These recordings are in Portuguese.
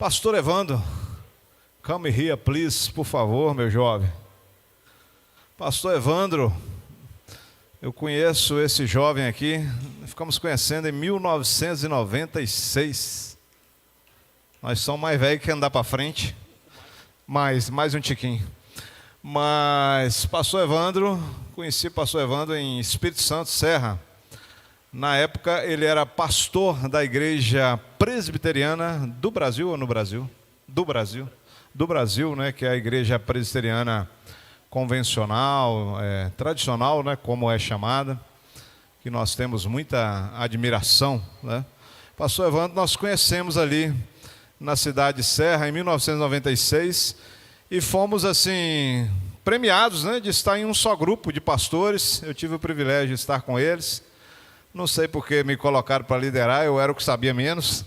Pastor Evandro, come here, please, por favor, meu jovem. Pastor Evandro, eu conheço esse jovem aqui, ficamos conhecendo em 1996. Nós somos mais velhos que andar para frente, mais um tiquinho. Mas Pastor Evandro, conheci Pastor Evandro em Espírito Santo, Serra. Na época ele era pastor da igreja presbiteriana do Brasil ou no Brasil? Do Brasil, né, que é a igreja presbiteriana convencional, tradicional, né, como é chamada, que nós temos muita admiração, né? Pastor Evandro, nós conhecemos ali na cidade de Serra em 1996 e fomos assim premiados, né, de estar em um só grupo de pastores. Eu tive o privilégio de estar com eles. Não sei por que me colocaram para liderar, eu era o que sabia menos.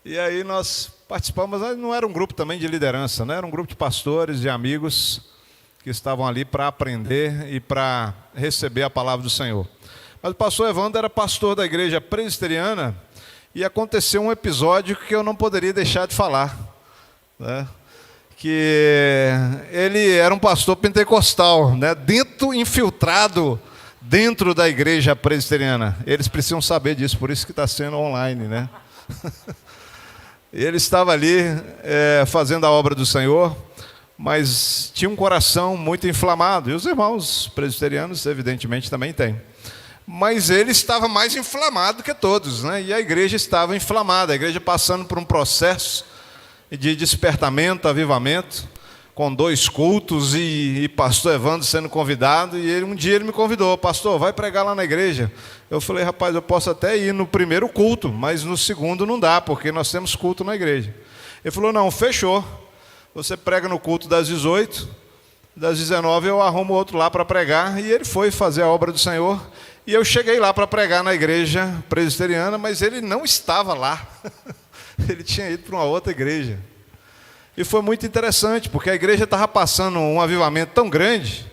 E aí nós participamos, não era um grupo também de liderança, né? Era um grupo de pastores, de amigos que estavam ali para aprender e para receber a palavra do Senhor. Mas o pastor Evandro era pastor da igreja presbiteriana e aconteceu um episódio que eu não poderia deixar de falar, né? Que ele era um pastor pentecostal, né? Infiltrado dentro da igreja presbiteriana. Eles precisam saber disso, por isso que está sendo online, né? Ele estava ali fazendo a obra do Senhor, mas tinha um coração muito inflamado. E os irmãos presbiterianos, evidentemente, também têm. Mas ele estava mais inflamado que todos, né? E a igreja estava inflamada, a igreja passando por um processo de despertamento, avivamento, com 2 cultos e pastor Evandro sendo convidado. E um dia ele me convidou: pastor, vai pregar lá na igreja. Eu falei: rapaz, eu posso até ir no primeiro culto, mas no segundo não dá, porque nós temos culto na igreja. Ele falou: não, fechou, você prega no culto das 18, das 19 eu arrumo outro lá para pregar. E ele foi fazer a obra do Senhor, e eu cheguei lá para pregar na igreja presbiteriana, mas ele não estava lá. Ele tinha ido para uma outra igreja. E foi muito interessante, porque a igreja estava passando um avivamento tão grande,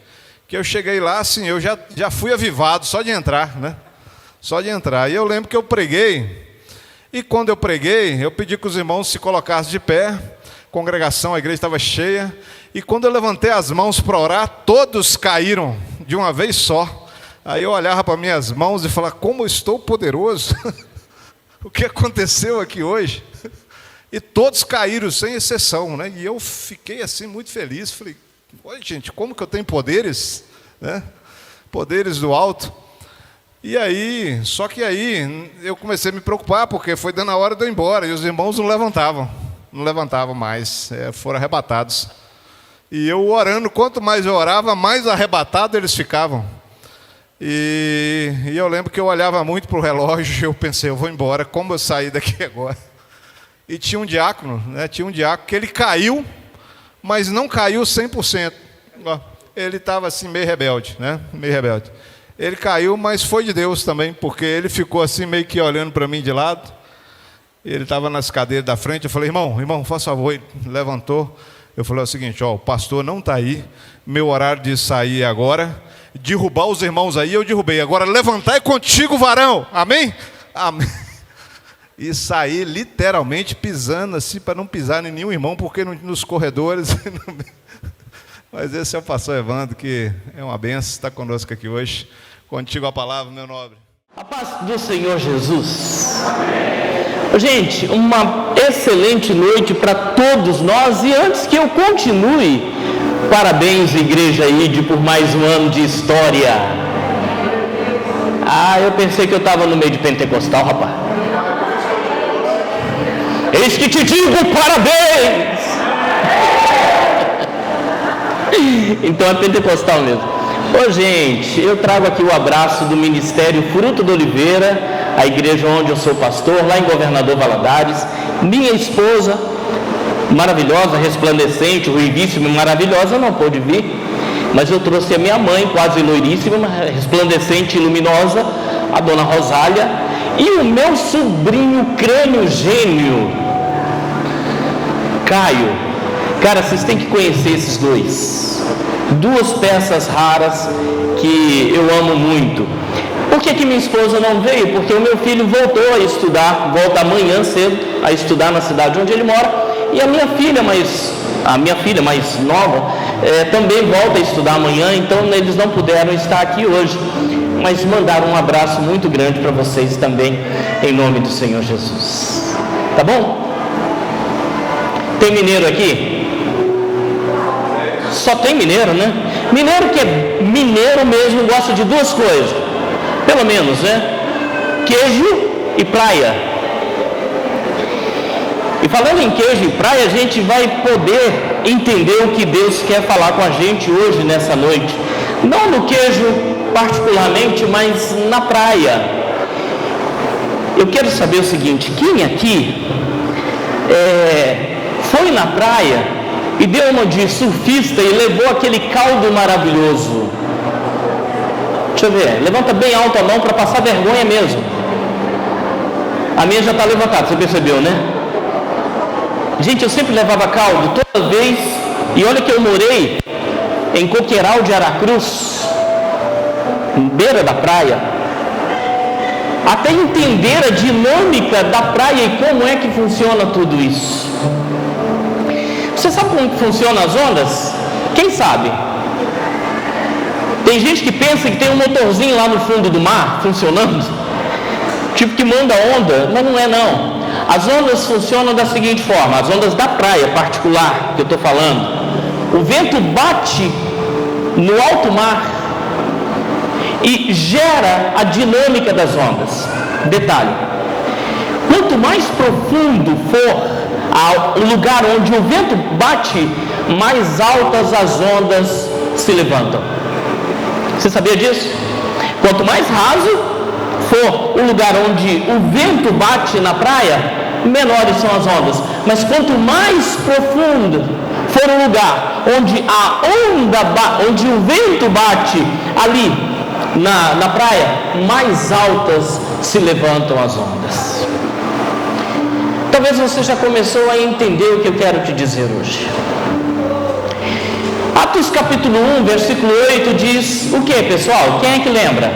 que eu cheguei lá, assim, eu já fui avivado só de entrar, né? Só de entrar. E eu lembro que eu preguei, e quando eu preguei, eu pedi que os irmãos se colocassem de pé, congregação, a igreja estava cheia, e quando eu levantei as mãos para orar, todos caíram de uma vez só. Aí eu olhava para minhas mãos e falava: como eu estou poderoso! O que aconteceu aqui hoje? E todos caíram, sem exceção, né? E eu fiquei assim muito feliz. Falei: olha, gente, como que eu tenho poderes, né? Poderes do alto. E aí, só que aí eu comecei a me preocupar, porque foi dando a hora de eu ir embora, e os irmãos não levantavam mais, foram arrebatados. E eu orando, quanto mais eu orava, mais arrebatado eles ficavam. E eu lembro que eu olhava muito para o relógio e eu pensei: eu vou embora, como eu saí daqui agora? E tinha um diácono, né? Que ele caiu, mas não caiu 100%. Ele estava assim meio rebelde, né? Meio rebelde. Ele caiu, mas foi de Deus também, porque ele ficou assim meio que olhando para mim de lado. Ele estava nas cadeiras da frente. Eu falei: irmão, faz favor. Ele levantou. Eu falei o seguinte: o pastor não está aí, meu horário de sair é agora. Derrubar os irmãos aí, eu derrubei. Agora levantar é contigo, varão. Amém? Amém. E saí literalmente pisando assim, para não pisar em nenhum irmão, porque nos corredores. Mas esse é o pastor Evandro, que é uma benção estar conosco aqui hoje. Contigo a palavra, meu nobre. A paz do Senhor Jesus. Amém. Gente, uma excelente noite para todos nós. E antes que eu continue, parabéns, Igreja ID, por mais um ano de história. Eu pensei que eu estava no meio de pentecostal, rapaz. Eis que te digo parabéns! Então é pentecostal mesmo. Gente, eu trago aqui o abraço do Ministério Fruto da Oliveira, a igreja onde eu sou pastor, lá em Governador Valadares. Minha esposa, maravilhosa, resplandecente, ruivíssima, maravilhosa, não pôde vir, mas eu trouxe a minha mãe, quase loiríssima, resplandecente e luminosa, a dona Rosália, e o meu sobrinho crânio gênio, Caio. Cara, vocês têm que conhecer esses dois. 2 peças raras que eu amo muito. Por que minha esposa não veio? Porque o meu filho voltou a estudar, volta amanhã cedo a estudar na cidade onde ele mora, e a minha filha mais nova também volta a estudar amanhã, então eles não puderam estar aqui hoje, mas mandaram um abraço muito grande para vocês também, em nome do Senhor Jesus. Tá bom? Tem mineiro aqui? Só tem mineiro, né? Mineiro que é mineiro mesmo gosta de duas coisas, pelo menos, né? Queijo e praia. E falando em queijo e praia, a gente vai poder entender o que Deus quer falar com a gente hoje, nessa noite. Não no queijo particularmente, mas na praia. Eu quero saber o seguinte: quem aqui foi na praia e deu uma de surfista e levou aquele caldo maravilhoso? Deixa eu ver, levanta bem alto a mão para passar vergonha mesmo. A minha já está levantada, você percebeu, né? Gente, eu sempre levava caldo, toda vez, e olha que eu morei em Coqueiral de Aracruz, em beira da praia, até entender a dinâmica da praia e como é que funciona tudo isso. Você sabe como que funcionam as ondas? Quem sabe? Tem gente que pensa que tem um motorzinho lá no fundo do mar funcionando, tipo que manda onda, mas não é não. As ondas funcionam da seguinte forma: as ondas da praia particular que eu estou falando, o vento bate no alto mar e gera a dinâmica das ondas. Detalhe: quanto mais profundo for o lugar onde o vento bate, mais altas as ondas se levantam. Você sabia disso? Quanto mais raso for o lugar onde o vento bate na praia, menores são as ondas. Mas quanto mais profundo for o lugar onde onde o vento bate ali na praia, mais altas se levantam as ondas. Talvez você já começou a entender o que eu quero te dizer hoje. Atos capítulo 1, versículo 8 diz o que, pessoal? Quem é que lembra?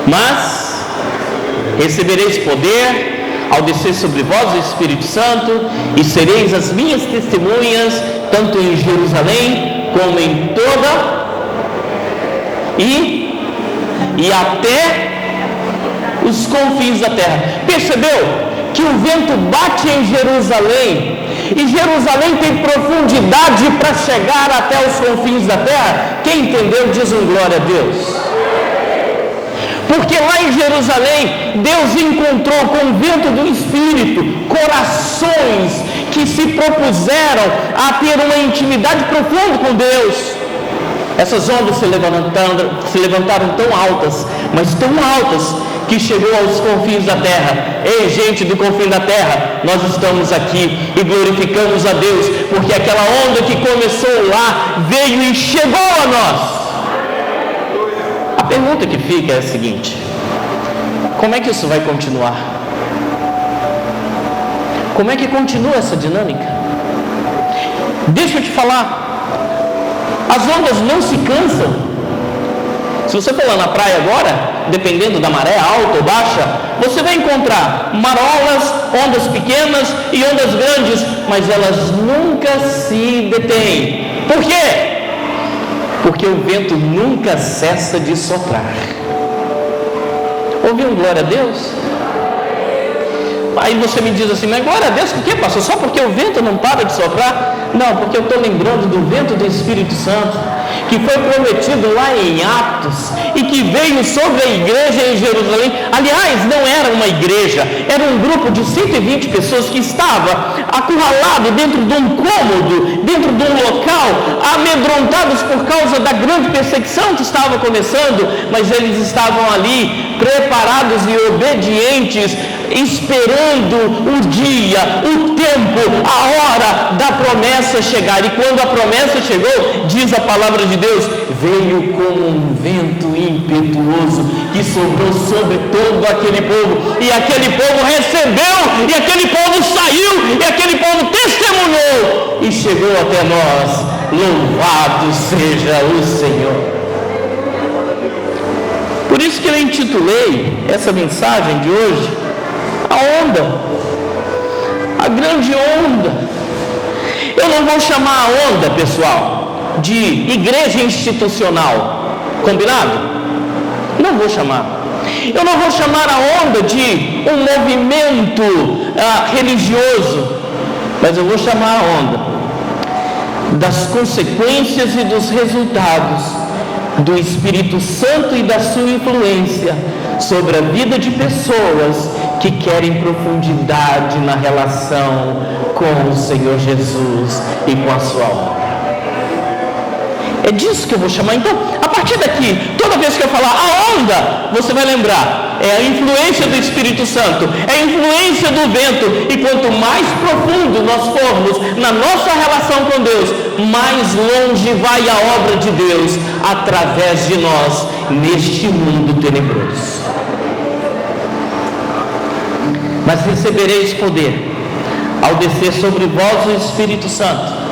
Mas recebereis poder ao descer sobre vós o Espírito Santo, e sereis as minhas testemunhas, tanto em Jerusalém como em toda e até os confins da terra. Percebeu que o vento bate em Jerusalém, e Jerusalém tem profundidade para chegar até os confins da terra? Quem entendeu diz um glória a Deus. Porque lá em Jerusalém, Deus encontrou com o vento do Espírito corações que se propuseram a ter uma intimidade profunda com Deus. Essas ondas se levantaram tão altas, mas tão altas, que chegou aos confins da terra. Ei, gente do confim da terra, nós estamos aqui e glorificamos a Deus, porque aquela onda que começou lá veio e chegou a nós. A pergunta que fica é a seguinte: como é que isso vai continuar? Como é que continua essa dinâmica? Deixa eu te falar, as ondas não se cansam. Se você for lá na praia agora, dependendo da maré alta ou baixa, você vai encontrar marolas, ondas pequenas e ondas grandes, mas elas nunca se detêm. Por quê? Porque o vento nunca cessa de soprar. Ouviu um glória a Deus? Aí você me diz assim: mas glória a Deus por quê, pastor? Só porque o vento não para de soprar? Não, porque eu estou lembrando do vento do Espírito Santo, que foi prometido lá em Atos, e que veio sobre a igreja em Jerusalém. Aliás, não era uma igreja, era um grupo de 120 pessoas que estava acurralado dentro de um cômodo, dentro de um local, amedrontados por causa da grande perseguição que estava começando, mas eles estavam ali, preparados e obedientes, esperando o dia, o tempo, a hora da promessa chegar. E quando a promessa chegou, diz a palavra de Deus, veio como um vento impetuoso que sobrou sobre todo aquele povo, e aquele povo recebeu, e aquele povo saiu, e aquele povo testemunhou e chegou até nós. Louvado seja o Senhor. Por isso que eu intitulei essa mensagem de hoje, a onda, a grande onda. Eu não vou chamar a onda, pessoal, de igreja institucional, combinado? Não vou chamar. Eu não vou chamar a onda de um movimento religioso, mas eu vou chamar a onda das consequências e dos resultados do Espírito Santo e da sua influência sobre a vida de pessoas que querem profundidade na relação com o Senhor Jesus e com a sua obra. É disso que eu vou chamar. Então, a partir daqui, toda vez que eu falar a onda, você vai lembrar, é a influência do Espírito Santo, é a influência do vento, e quanto mais profundo nós formos na nossa relação com Deus, mais longe vai a obra de Deus através de nós neste mundo tenebroso. Mas recebereis poder ao descer sobre vós o Espírito Santo,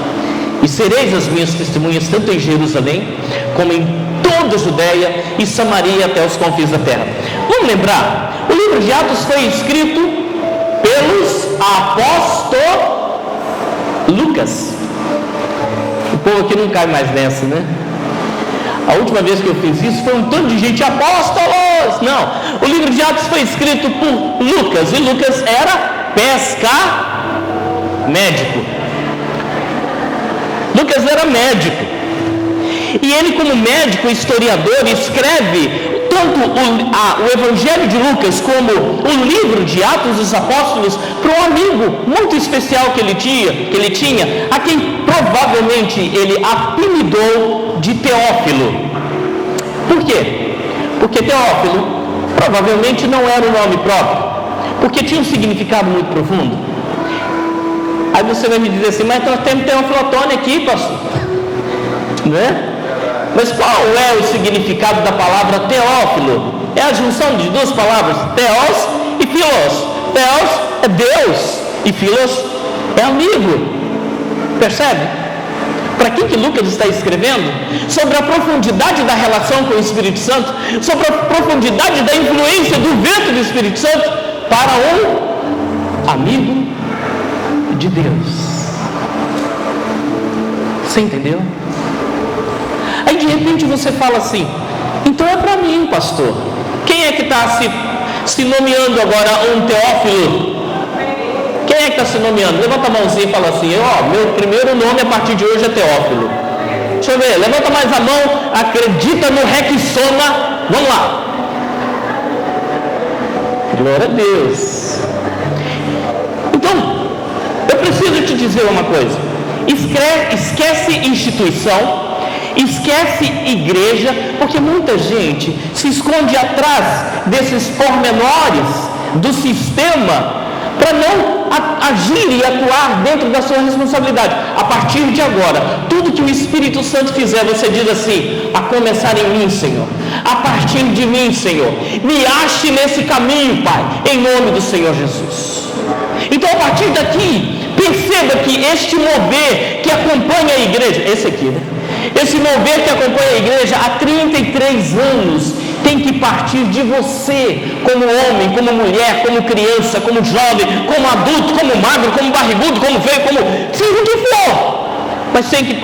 e sereis as minhas testemunhas tanto em Jerusalém como em toda a Judéia e Samaria até os confins da terra. Vamos lembrar, o livro de Atos foi escrito pelos apóstolos Lucas. O povo aqui não cai mais nessa, né? A última vez que eu fiz isso foi um tanto de gente, apóstolos! Não, o livro de Atos foi escrito por Lucas, e Lucas era médico. Lucas era médico, e ele, como médico historiador, escreve tanto o Evangelho de Lucas como o livro de Atos dos Apóstolos para um amigo muito especial que ele tinha, a quem provavelmente ele apelidou de Teófilo. Por quê? Porque Teófilo provavelmente não era o nome próprio, porque tinha um significado muito profundo. Aí você vai me dizer assim, mas nós temos Teófilo Otoni aqui, pastor, né? Mas qual é o significado da palavra Teófilo? É a junção de duas palavras, Theos e Philos. Theos é Deus e Philos é amigo. Percebe? Para que Lucas está escrevendo? Sobre a profundidade da relação com o Espírito Santo, sobre a profundidade da influência do vento do Espírito Santo para um amigo de Deus. Você entendeu? Aí de repente você fala assim, então é para mim, pastor. Quem é que está se nomeando agora um Teófilo? Quem é que está se nomeando? Levanta a mãozinha e fala assim, meu primeiro nome a partir de hoje é Teófilo. Deixa eu ver, levanta mais a mão, acredita no Rexona. Vamos lá. Glória a Deus. Então, eu preciso te dizer uma coisa. Esquece instituição, esquece igreja, porque muita gente se esconde atrás desses pormenores do sistema para não agir e atuar dentro da sua responsabilidade. A partir de agora, tudo que o Espírito Santo fizer, você diz assim, a começar em mim, Senhor, a partir de mim, Senhor, me ache nesse caminho, Pai, em nome do Senhor Jesus. Então, a partir daqui, perceba que este mover que acompanha a igreja, esse aqui, né? Esse mover que acompanha a igreja há 33 anos, tem que partir de você, como homem, como mulher, como criança, como jovem, como adulto, como magro, como barrigudo, como feio, como seja o que for, mas tem que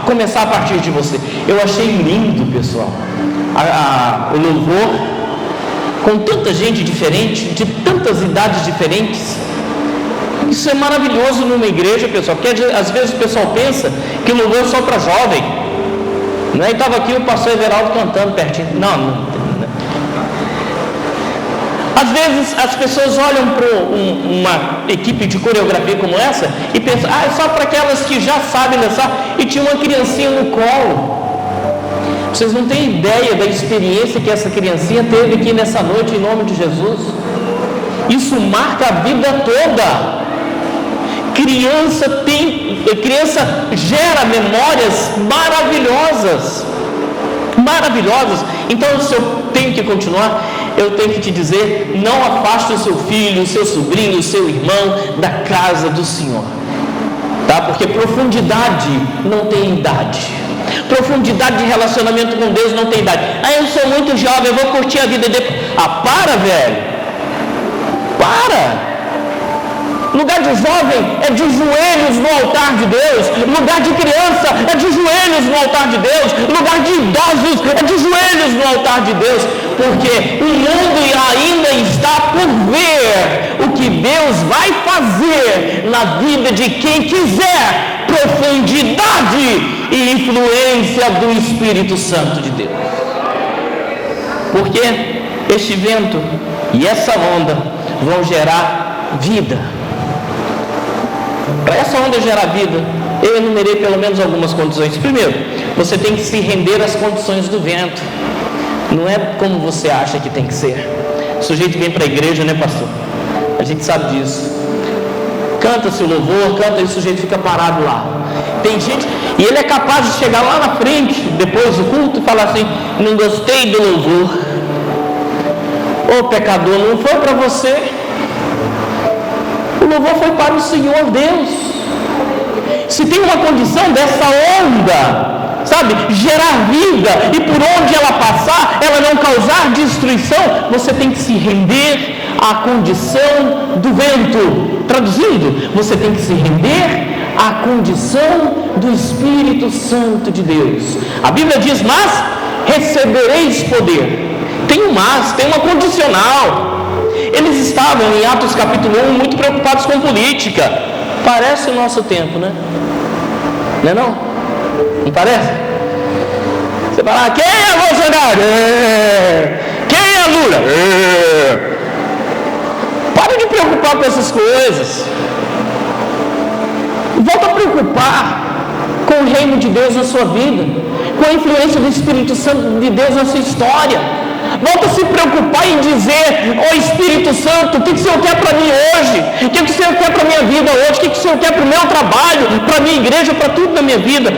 começar a partir de você. Eu achei lindo, pessoal, o louvor, com tanta gente diferente, de tantas idades diferentes. Isso é maravilhoso numa igreja, pessoal, porque às vezes o pessoal pensa que o louvor é só para jovem, né? E estava aqui o pastor Everaldo cantando pertinho. Não. Às vezes as pessoas olham para uma equipe de coreografia como essa e pensam, é só para aquelas que já sabem dançar, e tinha uma criancinha no colo. Vocês não têm ideia da experiência que essa criancinha teve aqui nessa noite, em nome de Jesus. Isso marca a vida toda. Criança gera memórias maravilhosas. Então, se eu tenho que continuar, eu tenho que te dizer, não afaste o seu filho, o seu sobrinho, o seu irmão da casa do Senhor, tá? Porque profundidade não tem idade, Profundidade de relacionamento com Deus não tem idade. Eu sou muito jovem, eu vou curtir a vida depois. Para, velho. Para. Lugar de jovem é de joelhos no altar de Deus. Lugar de criança é de joelhos no altar de Deus. Lugar de idosos é de joelhos no altar de Deus. Porque o mundo ainda está por ver o que Deus vai fazer na vida de quem quiser profundidade e influência do Espírito Santo de Deus. Porque este vento e essa onda vão gerar vida. Para essa onda gerar vida, eu enumerei pelo menos algumas condições. Primeiro, você tem que se render às condições do vento. Não é como você acha que tem que ser. O sujeito vem para a igreja, né, pastor? A gente sabe disso. Canta-se o louvor, canta e o sujeito fica parado lá. Tem gente, e ele é capaz de chegar lá na frente, depois do culto, e falar assim: não gostei do louvor. Ô pecador, não foi para você. O louvor foi para o Senhor Deus. Se tem uma condição dessa onda, sabe, gerar vida, e por onde ela passar, ela não causar destruição, você tem que se render à condição do vento. Traduzindo, você tem que se render à condição do Espírito Santo de Deus. A Bíblia diz: mas recebereis poder. Tem um mas, tem uma condicional. Eles estavam em Atos capítulo 1 muito preocupados com política. Parece o nosso tempo, né? Não é não? Não parece? Você fala: quem é Bolsonaro? Quem é Lula? Para de preocupar com essas coisas. Volta a preocupar com o reino de Deus na sua vida, com a influência do Espírito Santo de Deus na sua história. Volta a se preocupar em dizer: ó Espírito Santo, o que o Senhor quer para mim hoje? O que o Senhor quer para a minha vida hoje? O que o Senhor quer para o meu trabalho, para a minha igreja, para tudo na minha vida?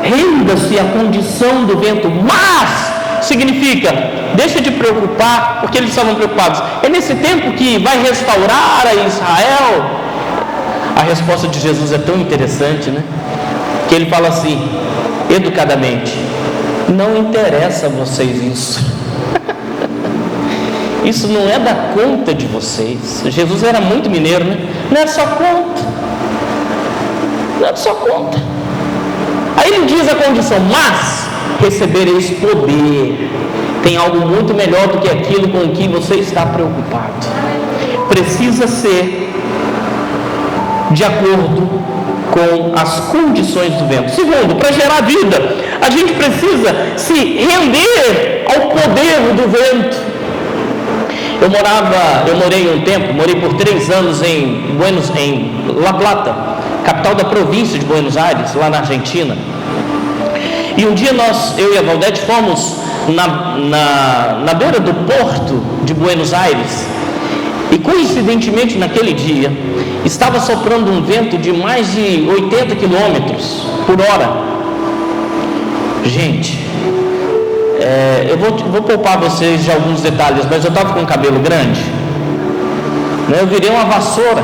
Renda-se à condição do vento. Mas significa: deixa de preocupar, porque eles estavam preocupados. É nesse tempo que vai restaurar a Israel? A resposta de Jesus é tão interessante, né? Que ele fala assim, educadamente: não interessa a vocês isso. Isso não é da conta de vocês. Jesus era muito mineiro, né? Não é só conta. Não é só conta. Aí ele diz a condição: mas recebereis poder. Tem algo muito melhor do que aquilo com o que você está preocupado. Precisa ser de acordo com as condições do vento. Segundo, para gerar vida, a gente precisa se render ao poder do vento. Eu morei um tempo, morei por 3 anos em La Plata, capital da província de Buenos Aires, lá na Argentina. E um dia eu e a Valdete fomos na beira do porto de Buenos Aires. E coincidentemente naquele dia estava soprando um vento de mais de 80 quilômetros por hora. Gente, eu vou poupar vocês de alguns detalhes, mas eu estava com o cabelo grande, né? Eu virei uma vassoura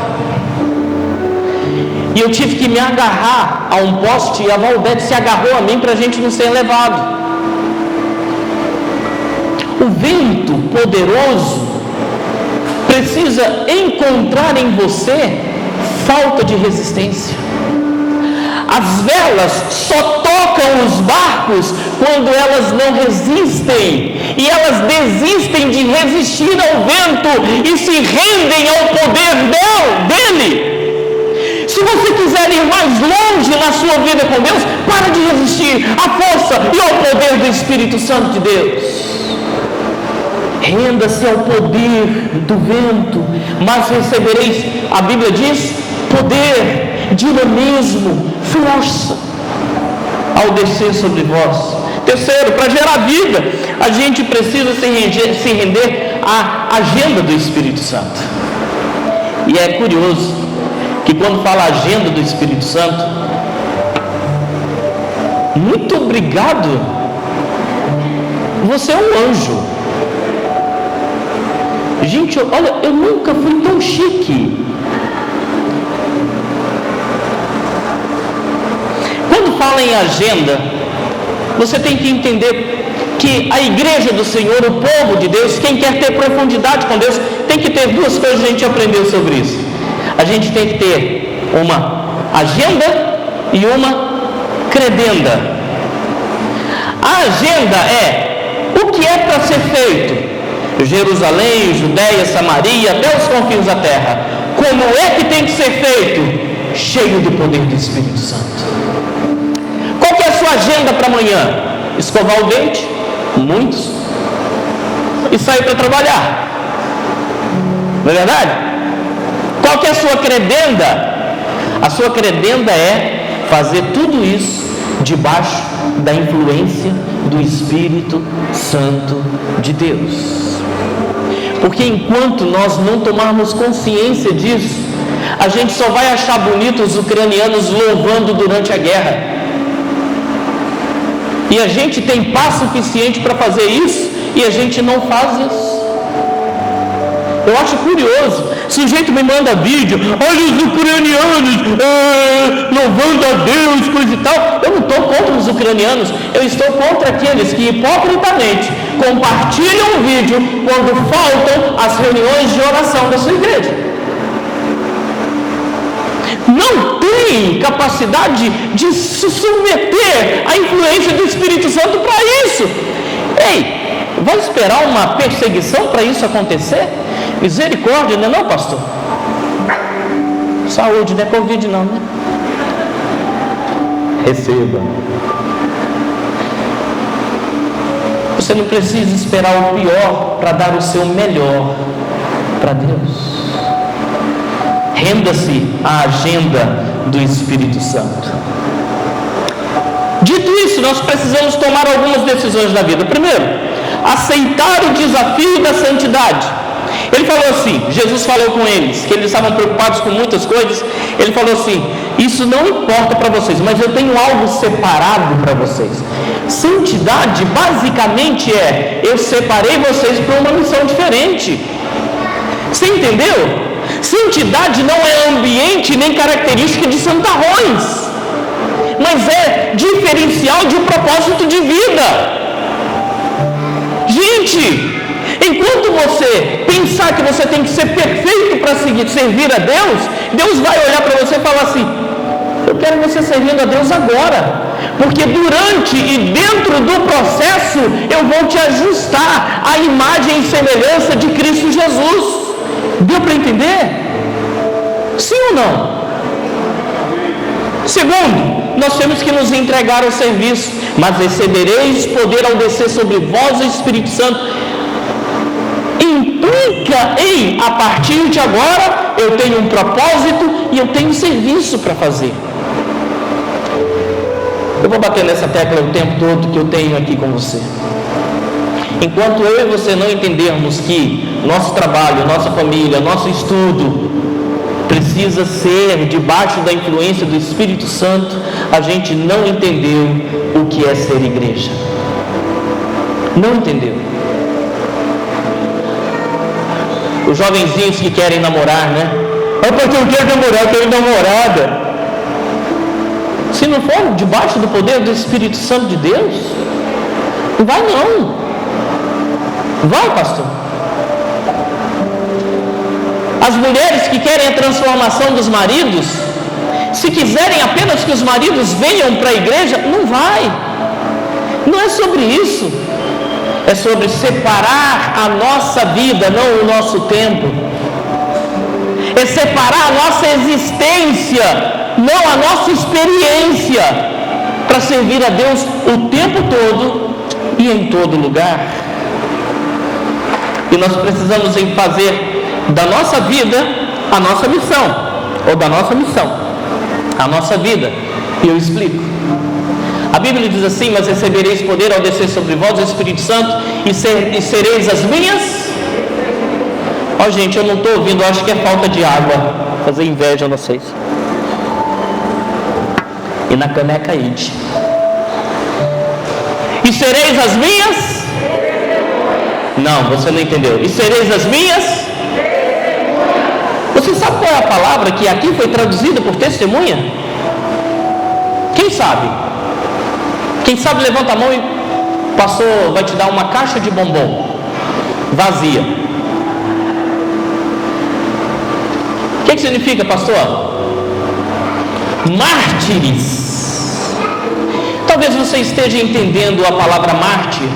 e eu tive que me agarrar a um poste, e a Valdete se agarrou a mim para a gente não ser levado. O vento poderoso precisa encontrar em você falta de resistência. As velas só tocam os barcos quando elas não resistem, e elas desistem de resistir ao vento e se rendem ao poder dele. Se você quiser ir mais longe na sua vida com Deus, para de resistir à força e ao poder do Espírito Santo de Deus. Renda-se ao poder do vento, mas recebereis, a Bíblia diz, poder, dinamismo, força, ao descer sobre vós. Terceiro, para gerar vida, a gente precisa se render à agenda do Espírito Santo. E é curioso que quando fala agenda do Espírito Santo, muito obrigado, você é um anjo. Gente, olha, eu nunca fui tão chique. Quando fala em agenda, você tem que entender que a igreja do Senhor, o povo de Deus, quem quer ter profundidade com Deus, tem que ter duas coisas. A gente aprendeu sobre isso. A gente tem que ter uma agenda e uma credenda. A agenda é o que é para ser feito. Jerusalém, Judeia, Samaria, até os confins da terra. Como é que tem que ser feito? Cheio do poder do Espírito Santo. Qual que é a sua agenda para amanhã? Escovar o dente? Muitos. E sair para trabalhar. Não é verdade? Qual que é a sua credenda? A sua credenda é fazer tudo isso debaixo da influência do Espírito Santo de Deus. Porque enquanto nós não tomarmos consciência disso, a gente só vai achar bonito os ucranianos louvando durante a guerra. E a gente tem paz suficiente para fazer isso e a gente não faz isso. Eu acho curioso, o sujeito me manda vídeo, olha os ucranianos louvando a Deus, coisa e tal. Eu não estou contra os ucranianos, eu estou contra aqueles que hipocritamente compartilham o vídeo quando faltam as reuniões de oração da sua igreja. Não tem capacidade de se submeter à influência do Espírito Santo para isso. Ei, vai esperar uma perseguição para isso acontecer? Misericórdia, não é não, pastor? Saúde, não é Covid não, né? Receba. Você não precisa esperar o pior para dar o seu melhor para Deus. Renda-se à agenda do Espírito Santo. Dito isso, nós precisamos tomar algumas decisões na vida. Primeiro, aceitar o desafio da santidade. Ele falou assim, Jesus falou com eles, que eles estavam preocupados com muitas coisas. Ele falou assim, isso não importa para vocês, mas eu tenho algo separado para vocês. Santidade basicamente é, eu separei vocês para uma missão diferente. Você entendeu? Santidade não é ambiente nem característica de santarrões, mas é diferencial de um propósito de vida. Gente, enquanto você pensar que você tem que ser perfeito para servir a Deus, Deus vai olhar para você e falar assim, eu quero você servindo a Deus agora, porque durante e dentro do processo eu vou te ajustar à imagem e semelhança de Cristo Jesus. Deu para entender? Sim ou não? Segundo, nós temos que nos entregar ao serviço, mas recebereis poder ao descer sobre vós o Espírito Santo. Implica em, a partir de agora, eu tenho um propósito e eu tenho serviço para fazer. Eu vou bater nessa tecla o tempo todo que eu tenho aqui com você. Enquanto eu e você não entendermos que nosso trabalho, nossa família, nosso estudo precisa ser debaixo da influência do Espírito Santo, a gente não entendeu o que é ser igreja. Não entendeu. Os jovenzinhos que querem namorar, né? Porque eu quero namorar, eu quero namorada. Se não for debaixo do poder do Espírito Santo de Deus, não vai não. Vai, pastor. As mulheres que querem a transformação dos maridos, se quiserem apenas que os maridos venham para a igreja, não vai. Não é sobre isso. É sobre separar a nossa vida, não o nosso tempo. É separar a nossa existência, não a nossa experiência, para servir a Deus o tempo todo e em todo lugar. E nós precisamos fazer da nossa vida a nossa missão, ou da nossa missão a nossa vida. E eu explico. A Bíblia diz assim, mas recebereis poder ao descer sobre vós o Espírito Santo e sereis as minhas. Ó gente, eu não estou ouvindo, eu acho que é falta de água, fazer inveja a vocês. E na caneca ide. E sereis as minhas. Não, você não entendeu. E sereis as minhas. Você sabe qual é a palavra que aqui foi traduzida por testemunha? Quem sabe? Quem sabe levanta a mão e o pastor vai te dar uma caixa de bombom vazia. O que significa, pastor? Mártires. Talvez você esteja entendendo a palavra mártir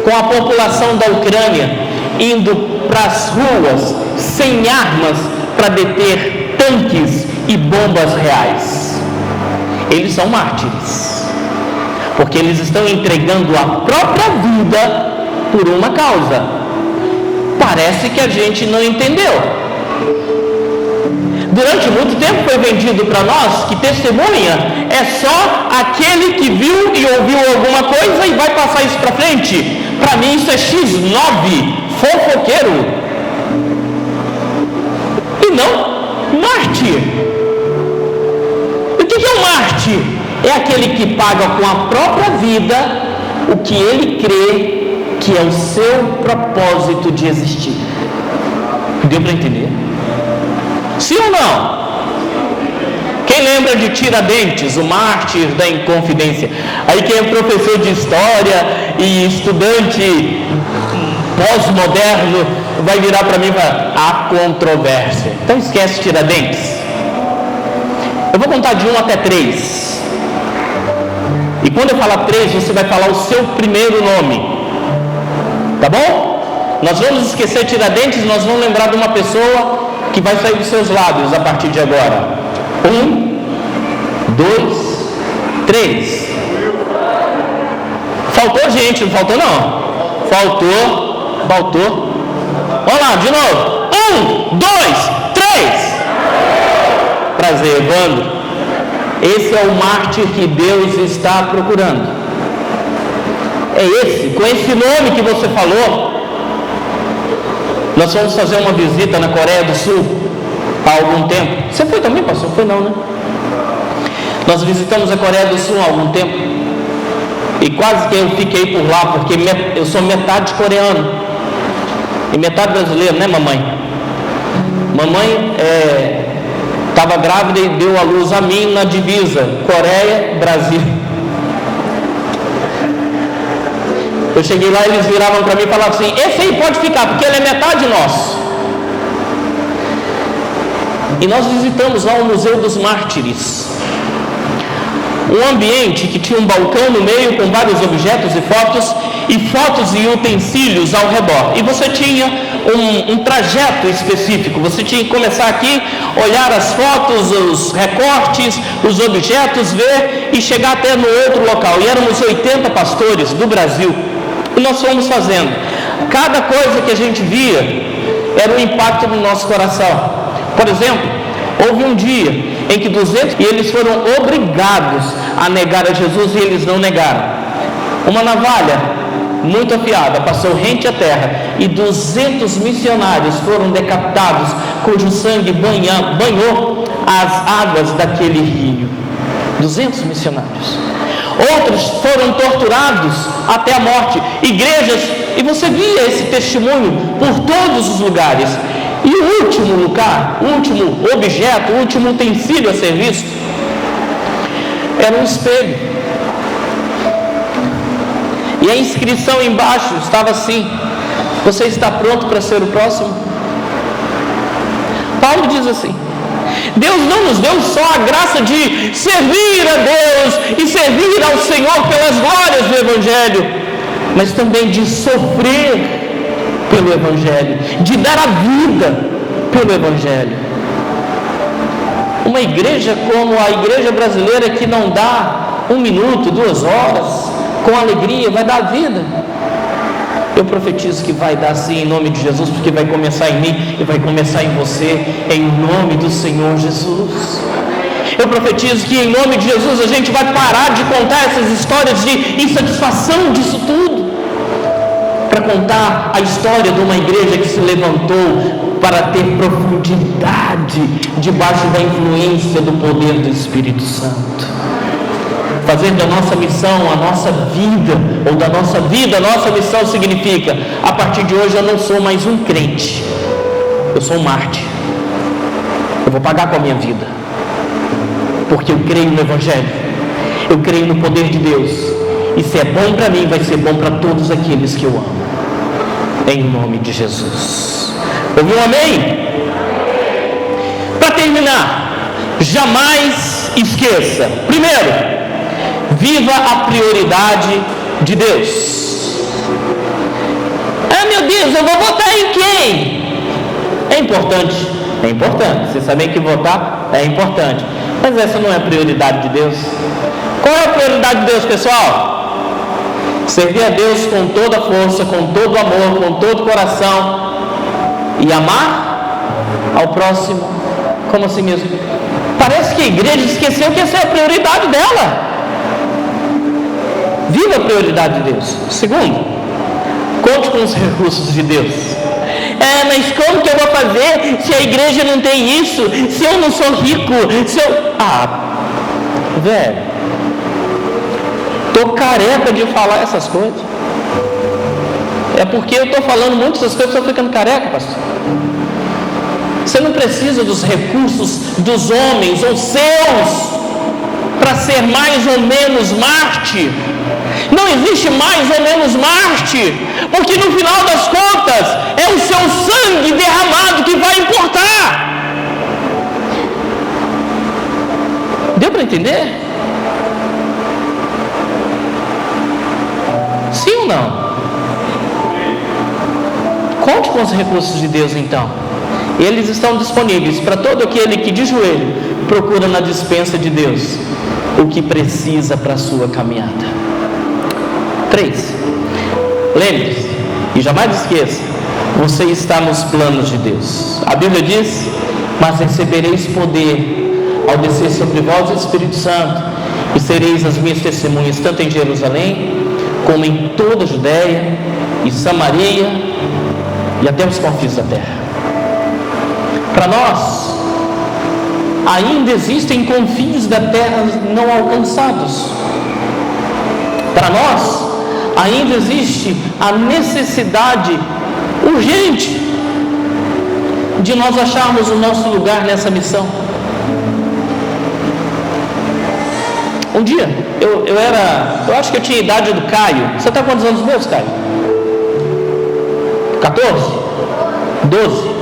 com a população da Ucrânia indo para as ruas sem armas para deter tanques e bombas reais. Eles são mártires, porque eles estão entregando a própria vida por uma causa. Parece que a gente não entendeu. Durante muito tempo foi vendido para nós que testemunha é só aquele que viu e ouviu alguma coisa e vai passar isso para frente. Para mim isso é X9, fofoqueiro. E não mártir. O que é um mártir? É aquele que paga com a própria vida o que ele crê que é o seu propósito de existir. Deu para entender? Sim ou não? Quem lembra de Tiradentes, o mártir da Inconfidência? Aí quem é professor de história e estudante pós-moderno vai virar para mim e falar: há controvérsia. Então esquece Tiradentes. Eu vou contar de 1 até 3. E quando eu falar 3, você vai falar o seu primeiro nome. Tá bom? Nós vamos esquecer Tiradentes, nós vamos lembrar de uma pessoa que vai sair dos seus lábios a partir de agora. 1, 2, 3. Faltou gente, não faltou não? Faltou. Vamos lá, de novo. 1, 2, 3. Prazer, Evandro. Esse é o mártir que Deus está procurando. É esse, com esse nome que você falou. Nós fomos fazer uma visita na Coreia do Sul há algum tempo. Você foi também, pastor? Foi não, né? Nós visitamos a Coreia do Sul há algum tempo. E quase que eu fiquei por lá, porque eu sou metade coreano e metade brasileiro, né, mamãe? Mamãe estava grávida e deu à luz a mim na divisa Coreia, Brasil. Eu cheguei lá e eles viravam para mim e falavam assim: esse aí pode ficar, porque ele é metade nosso. E nós visitamos lá o Museu dos Mártires, um ambiente que tinha um balcão no meio com vários objetos e fotos e utensílios ao redor. E você tinha um trajeto específico. Você tinha que começar aqui, olhar as fotos, os recortes, os objetos, ver e chegar até no outro local. E éramos 80 pastores do Brasil. E nós fomos fazendo. Cada coisa que a gente via era um impacto no nosso coração. Por exemplo, houve um dia em que 200 e eles foram obrigados a negar a Jesus e eles não negaram. Uma navalha muito afiada passou rente à terra e 200 missionários foram decapitados, cujo sangue banhou as águas daquele rio. 200 missionários. Outros foram torturados até a morte. Igrejas, e você via esse testemunho por todos os lugares. E o último lugar, o último objeto, o último utensílio a ser visto era um espelho. E a inscrição embaixo estava assim: você está pronto para ser o próximo? Paulo diz assim: Deus não nos deu só a graça de servir a Deus e servir ao Senhor pelas glórias do Evangelho, mas também de sofrer pelo Evangelho, de dar a vida pelo Evangelho. Uma igreja como a igreja brasileira, que não dá 1 minuto, 2 horas, com alegria, vai dar a vida. Eu profetizo que vai dar sim, em nome de Jesus, porque vai começar em mim e vai começar em você, em nome do Senhor Jesus. Eu profetizo que em nome de Jesus a gente vai parar de contar essas histórias de insatisfação disso tudo, para contar a história de uma igreja que se levantou para ter profundidade debaixo da influência do poder do Espírito Santo. Fazer da nossa missão a nossa vida, ou da nossa vida a nossa missão, significa: a partir de hoje eu não sou mais um crente, eu sou um mártir. Eu vou pagar com a minha vida, porque eu creio no Evangelho, eu creio no poder de Deus, E se é bom para mim, vai ser bom para todos aqueles que eu amo. Em nome de Jesus. Ouviu um amém? Para terminar, jamais esqueça. Primeiro, viva a prioridade de Deus. Ah, meu Deus, eu vou votar em quem? É importante. É importante. Vocês sabem que votar é importante. Mas essa não é a prioridade de Deus. Qual é a prioridade de Deus, pessoal? Servir a Deus com toda a força, com todo o amor, com todo o coração. E amar ao próximo como a si mesmo. Parece que a igreja esqueceu que essa é a prioridade dela. Viva a prioridade de Deus. Segundo, conte com os recursos de Deus. Mas como que eu vou fazer se a igreja não tem isso? Se eu não sou rico? Velho, estou careca de falar essas coisas. É porque eu estou falando muitas coisas, estou ficando careca, pastor. Você não precisa dos recursos dos homens ou seus para ser mais ou menos Marte. Não existe mais ou menos Marte, porque no final das contas é o seu sangue derramado que vai importar. Deu para entender? Sim ou não? Conte com os recursos de Deus então. Eles estão disponíveis para todo aquele que de joelho procura na despensa de Deus o que precisa para a sua caminhada. 3. Lembre-se e jamais esqueça, você está nos planos de Deus. A Bíblia diz: mas recebereis poder ao descer sobre vós o Espírito Santo, e sereis as minhas testemunhas, tanto em Jerusalém, como em toda a Judéia e Samaria, e até os confins da terra. Para nós, ainda existem confins da terra não alcançados. Para nós, ainda existe a necessidade urgente de nós acharmos o nosso lugar nessa missão. Um dia, eu acho que eu tinha a idade do Caio. Você está quantos anos meus, Caio? 14? 12?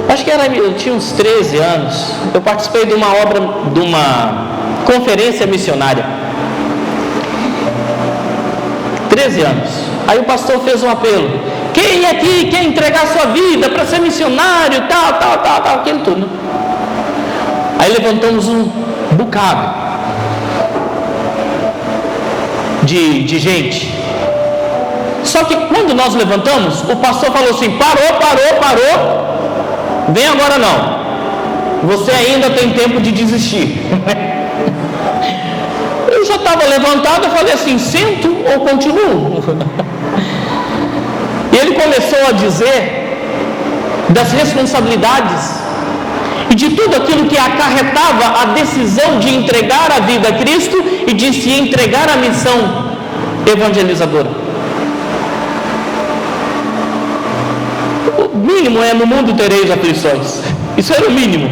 Acho que eu tinha uns 13 anos. Eu participei de uma conferência missionária. 13 anos. Aí o pastor fez um apelo: quem aqui quer entregar sua vida para ser missionário, tal, aquilo tudo. Aí levantamos um bocado de gente. Só que quando nós levantamos, o pastor falou assim: parou, vem agora não, você ainda tem tempo de desistir. Eu já estava levantado, eu falei assim: sento ou continuo? E ele começou a dizer das responsabilidades e de tudo aquilo que acarretava a decisão de entregar a vida a Cristo e de se entregar à missão evangelizadora. O mínimo é: no mundo tereis aflições. Isso era o mínimo.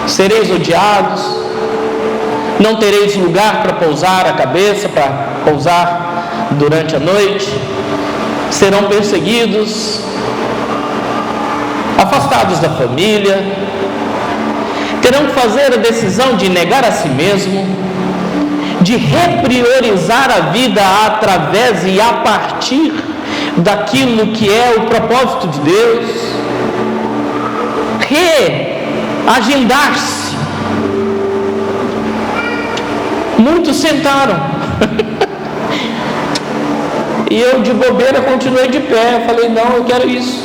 Sereis odiados, não tereis lugar para pousar a cabeça, para pousar durante a noite, serão perseguidos, afastados da família, terão que fazer a decisão de negar a si mesmo, de repriorizar a vida através e a partir daquilo que é o propósito de Deus, reagendar-se. Muitos sentaram e eu de bobeira continuei de pé. Eu falei: não, eu quero isso.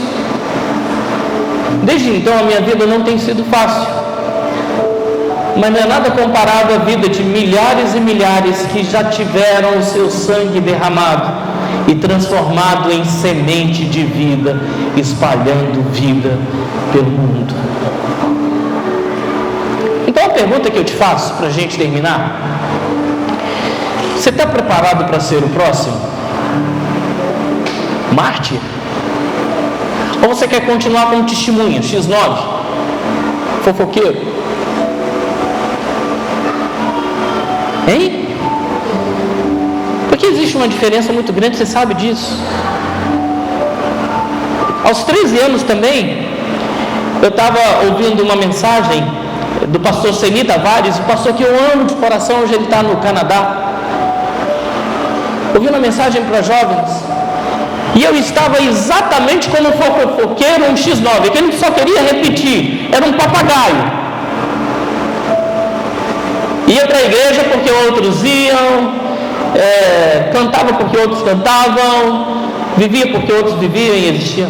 Desde então a minha vida não tem sido fácil, mas não é nada comparado à vida de milhares e milhares que já tiveram o seu sangue derramado e transformado em semente de vida, espalhando vida pelo mundo. Então a pergunta que eu te faço para a gente terminar: você está preparado para ser o próximo mártir? Ou você quer continuar como testemunha, X9, fofoqueiro? Hein? Porque existe uma diferença muito grande, você sabe disso. Aos 13 anos também, eu estava ouvindo uma mensagem do pastor Seni Tavares, o pastor que eu amo de coração, hoje ele está no Canadá. Ouvi uma mensagem para jovens, e eu estava exatamente como um fofoqueiro, um X9, aquele que só queria repetir, era um papagaio. Ia para a igreja porque outros iam, cantava porque outros cantavam, vivia porque outros viviam e existiam.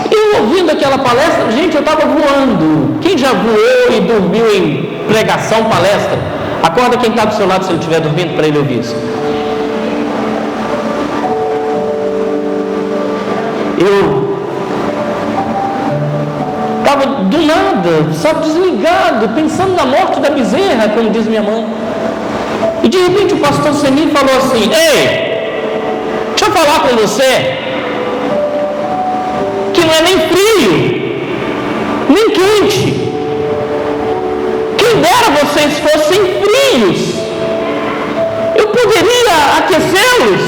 Eu ouvindo aquela palestra, gente, eu estava voando. Quem já voou e dormiu em pregação, palestra? Acorda quem está do seu lado se ele estiver dormindo para ele ouvir isso. Eu estava do nada, sabe, desligado, pensando na morte da bezerra, como diz minha mãe. E de repente o pastor Seni falou assim: ei, deixa eu falar com você, que não é nem frio, nem quente. Quem dera vocês fossem frios, eu poderia aquecê-los,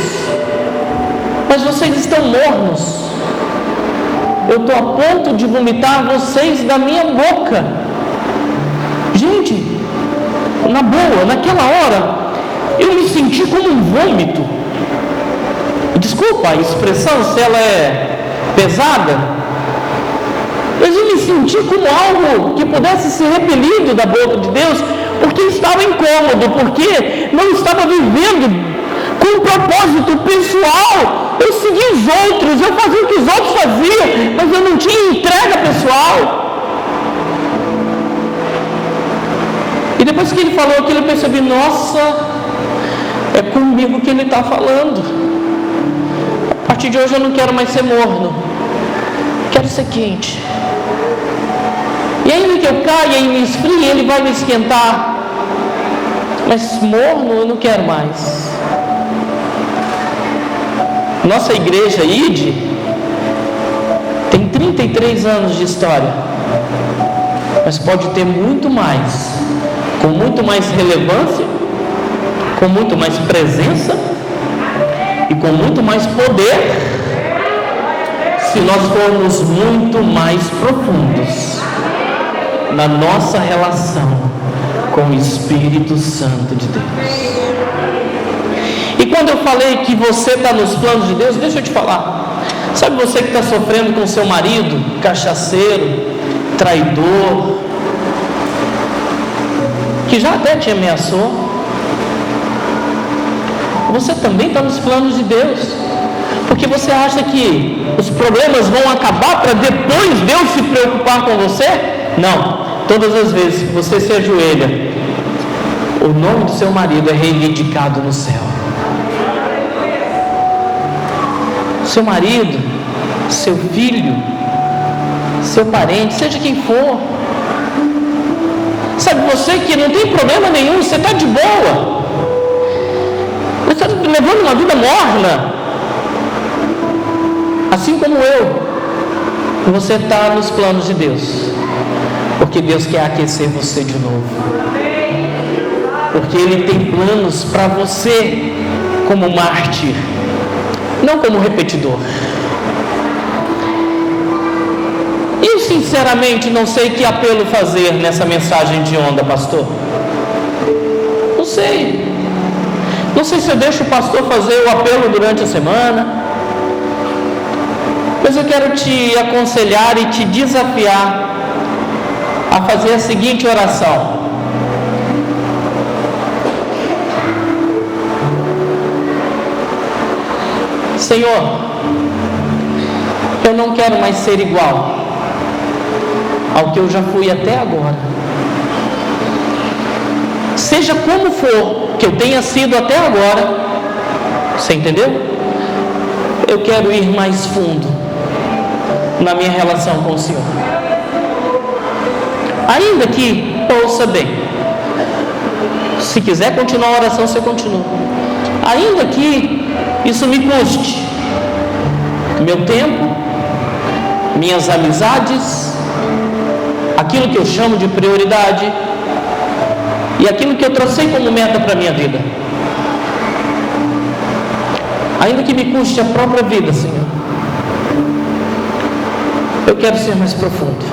mas vocês estão mornos. Eu estou a ponto de vomitar vocês da minha boca. Gente, na boa, naquela hora, eu me senti como um vômito. Desculpa a expressão, se ela é pesada, mas eu me senti como algo que pudesse ser repelido da boca de Deus, porque estava incômodo, porque não estava vivendo com um propósito pessoal. Eu seguia os outros, eu fazia o que os outros faziam, mas eu não tinha entrega pessoal. E depois que ele falou aquilo, eu percebi: nossa, é comigo que ele está falando. A partir de hoje eu não quero mais ser morno, quero ser quente. E ainda que eu caia e me esfrie, ele vai me esquentar, mas morno eu não quero mais. Nossa igreja ID tem 33 anos de história, mas pode ter muito mais, com muito mais relevância, com muito mais presença e com muito mais poder, se nós formos muito mais profundos na nossa relação com o Espírito Santo de Deus. E quando eu falei que você está nos planos de Deus, deixa eu te falar. Sabe você que está sofrendo com seu marido, cachaceiro, traidor, que já até te ameaçou? Você também está nos planos de Deus, porque você acha que os problemas vão acabar para depois Deus se preocupar com você? Não. Todas as vezes que você se ajoelha, o nome do seu marido é reivindicado no céu. Seu marido, seu filho, seu parente, seja quem for. Sabe, você que não tem problema nenhum, você está de boa, você está levando uma vida morna, assim como eu. Você está nos planos de Deus, porque Deus quer aquecer você de novo, porque Ele tem planos para você como mártir, não como repetidor. E eu sinceramente não sei que apelo fazer nessa mensagem de onda, pastor. Não sei. Não sei se eu deixo o pastor fazer o apelo durante a semana, mas eu quero te aconselhar e te desafiar a fazer a seguinte oração: Senhor, eu não quero mais ser igual ao que eu já fui até agora. Seja como for que eu tenha sido até agora, você entendeu? Eu quero ir mais fundo na minha relação com o Senhor. Ainda que, ouça bem, se quiser continuar a oração, você continua. Ainda que isso me custe meu tempo, minhas amizades, aquilo que eu chamo de prioridade, e aquilo que eu tracei como meta para a minha vida. Ainda que me custe a própria vida, Senhor, eu quero ser mais profundo.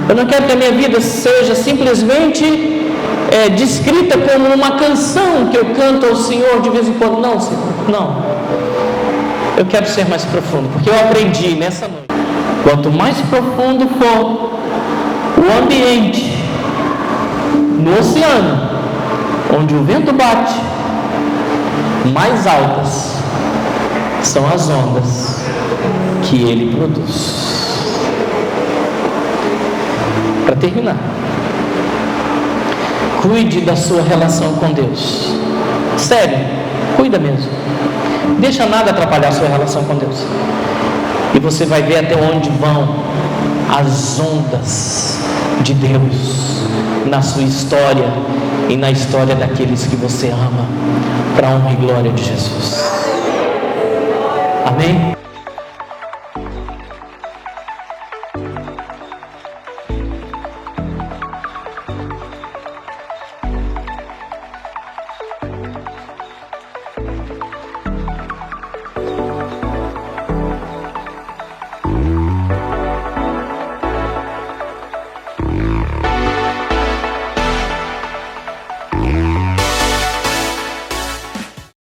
Eu não quero que a minha vida seja simplesmente descrita como uma canção que eu canto ao Senhor de vez em quando. Não, Senhor, não. Eu quero ser mais profundo, porque eu aprendi nessa noite. Quanto mais profundo for o ambiente no oceano, onde o vento bate, mais altas são as ondas que ele produz. Para terminar, cuide da sua relação com Deus. Sério, cuida mesmo. Deixa nada atrapalhar a sua relação com Deus. E você vai ver até onde vão as ondas de Deus na sua história e na história daqueles que você ama, para a honra e glória de Jesus. Amém?